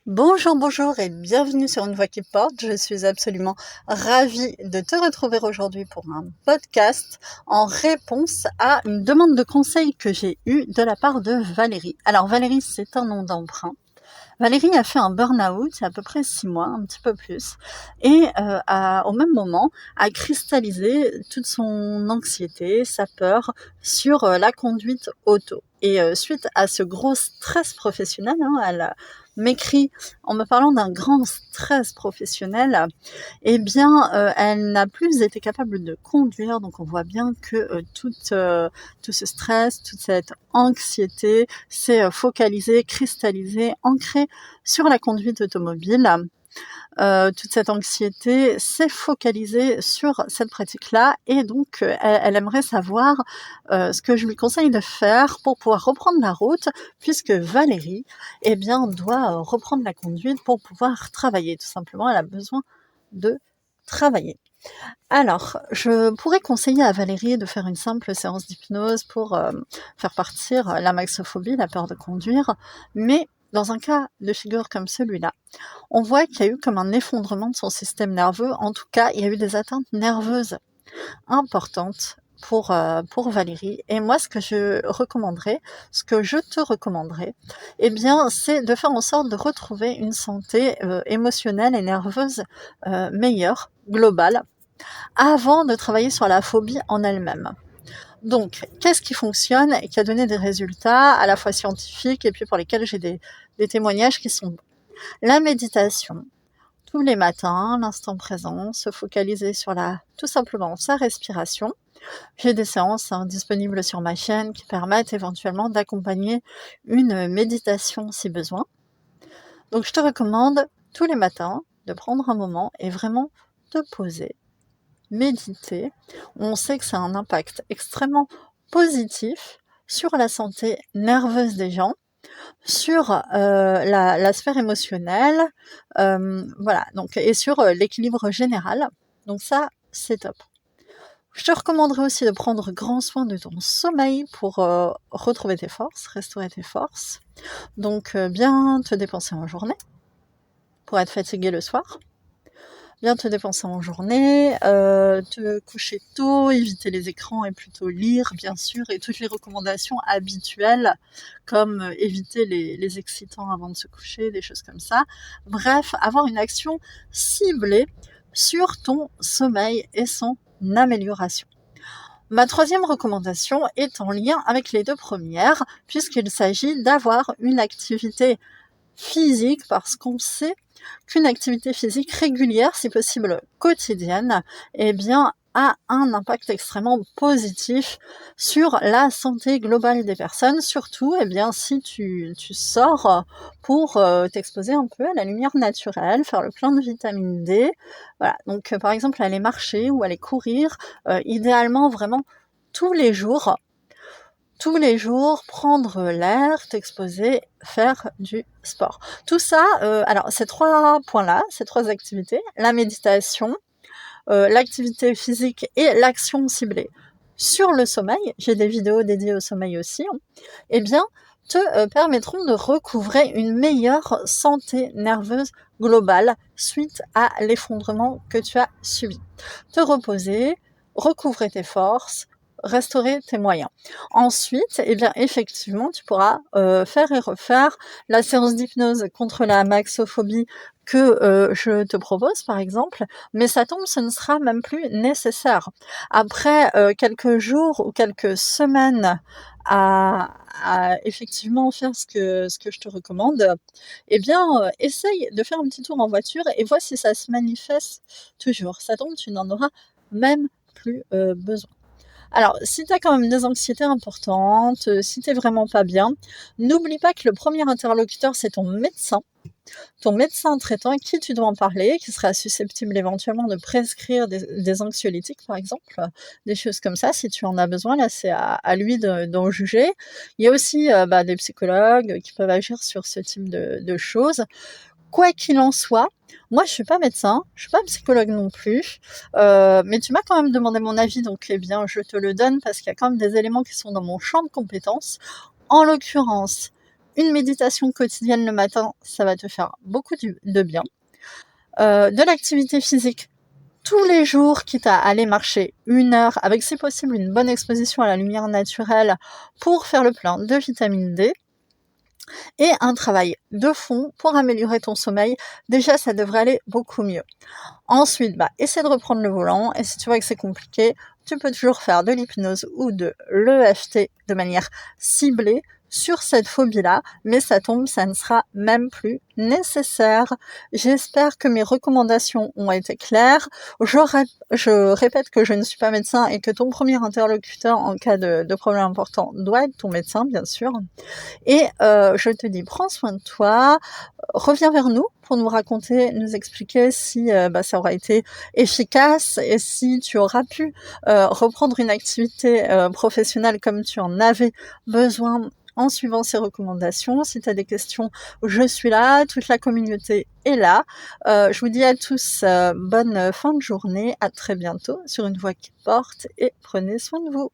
Bonjour, bonjour et bienvenue sur Une Voix qui porte. Je suis absolument ravie de te retrouver aujourd'hui pour un podcast en réponse à une demande de conseil que j'ai eue de la part de Valérie. Alors Valérie, c'est un nom d'emprunt. Valérie a fait un burn-out il y a à peu près 6 mois, un petit peu plus, et au même moment a cristallisé toute son anxiété, sa peur sur la conduite auto. Et suite à ce gros stress professionnel, elle m'écrit en me parlant d'un grand stress professionnel, eh bien, elle n'a plus été capable de conduire. Donc on voit bien que tout ce stress, toute cette anxiété s'est focalisée, cristallisée, ancrée sur la conduite automobile. Toute cette anxiété s'est focalisée sur cette pratique-là et donc elle aimerait savoir ce que je lui conseille de faire pour pouvoir reprendre la route, puisque Valérie, eh bien, doit reprendre la conduite pour pouvoir travailler. Tout simplement, elle a besoin de travailler. Alors, je pourrais conseiller à Valérie de faire une simple séance d'hypnose pour faire partir la maxophobie, la peur de conduire, mais dans un cas de figure comme celui-là, on voit qu'il y a eu comme un effondrement de son système nerveux. En tout cas, il y a eu des atteintes nerveuses importantes pour Valérie. Et moi, ce que je te recommanderais, eh bien, c'est de faire en sorte de retrouver une santé émotionnelle et nerveuse meilleure, globale, avant de travailler sur la phobie en elle-même. Donc, qu'est-ce qui fonctionne et qui a donné des résultats à la fois scientifiques et puis pour lesquels j'ai des témoignages qui sont bons? La méditation, tous les matins, l'instant présent, se focaliser sur tout simplement sa respiration. J'ai des séances disponibles sur ma chaîne qui permettent éventuellement d'accompagner une méditation si besoin. Donc je te recommande tous les matins de prendre un moment et vraiment te poser, méditer. On sait que ça a un impact extrêmement positif sur la santé nerveuse des gens, sur la sphère émotionnelle, voilà, donc, et sur l'équilibre général. Donc ça, c'est top. Je te recommanderais aussi de prendre grand soin de ton sommeil pour retrouver tes forces, restaurer tes forces. Donc bien te dépenser en journée pour être fatigué le soir. Bien te dépenser en journée, te coucher tôt, éviter les écrans et plutôt lire, bien sûr, et toutes les recommandations habituelles, comme éviter les excitants avant de se coucher, des choses comme ça. Bref, avoir une action ciblée sur ton sommeil et son amélioration. Ma troisième recommandation est en lien avec les deux premières, puisqu'il s'agit d'avoir une activité physique, parce qu'on sait qu'une activité physique régulière, si possible quotidienne, eh bien, a un impact extrêmement positif sur la santé globale des personnes, surtout eh bien, si tu sors pour t'exposer un peu à la lumière naturelle, faire le plein de vitamine D. Voilà. Donc, par exemple, aller marcher ou aller courir, idéalement vraiment tous les jours, prendre l'air, t'exposer, faire du sport. Tout ça, alors ces 3 points-là, ces 3 activités, la méditation, l'activité physique et l'action ciblée sur le sommeil, j'ai des vidéos dédiées au sommeil aussi, eh bien, te permettront de recouvrer une meilleure santé nerveuse globale suite à l'effondrement que tu as subi. Te reposer, recouvrer tes forces, restaurer tes moyens. Ensuite, eh bien, effectivement, tu pourras faire et refaire la séance d'hypnose contre la maxophobie que je te propose, par exemple, mais ça tombe, ce ne sera même plus nécessaire. Après quelques jours ou quelques semaines à effectivement faire ce que je te recommande, eh bien, essaye de faire un petit tour en voiture et vois si ça se manifeste toujours. Ça tombe, tu n'en auras même plus besoin. Alors, si tu as quand même des anxiétés importantes, si tu es vraiment pas bien, n'oublie pas que le premier interlocuteur, c'est ton médecin traitant à qui tu dois en parler, qui sera susceptible éventuellement de prescrire des anxiolytiques, par exemple, des choses comme ça. Si tu en as besoin, là, c'est à lui d'en juger. Il y a aussi des psychologues qui peuvent agir sur ce type de choses. Quoi qu'il en soit, moi je suis pas médecin, je suis pas psychologue non plus, mais tu m'as quand même demandé mon avis, donc eh bien je te le donne parce qu'il y a quand même des éléments qui sont dans mon champ de compétences. En l'occurrence, une méditation quotidienne le matin, ça va te faire beaucoup de bien. De l'activité physique tous les jours, quitte à aller marcher 1 heure, avec si possible une bonne exposition à la lumière naturelle pour faire le plein de vitamine D. Et un travail de fond pour améliorer ton sommeil. Déjà, ça devrait aller beaucoup mieux. Ensuite, essaie de reprendre le volant, et si tu vois que c'est compliqué, tu peux toujours faire de l'hypnose ou de l'EFT de manière ciblée sur cette phobie-là, mais ça tombe, ça ne sera même plus nécessaire. J'espère que mes recommandations ont été claires. Je répète que je ne suis pas médecin et que ton premier interlocuteur en cas de problème important doit être ton médecin, bien sûr. Et je te dis, prends soin de toi, reviens vers nous pour nous raconter, nous expliquer si ça aura été efficace et si tu auras pu reprendre une activité professionnelle comme tu en avais besoin en suivant ces recommandations. Si tu as des questions, je suis là, toute la communauté est là. Je vous dis à tous bonne fin de journée, à très bientôt sur Une Voix qui porte et prenez soin de vous.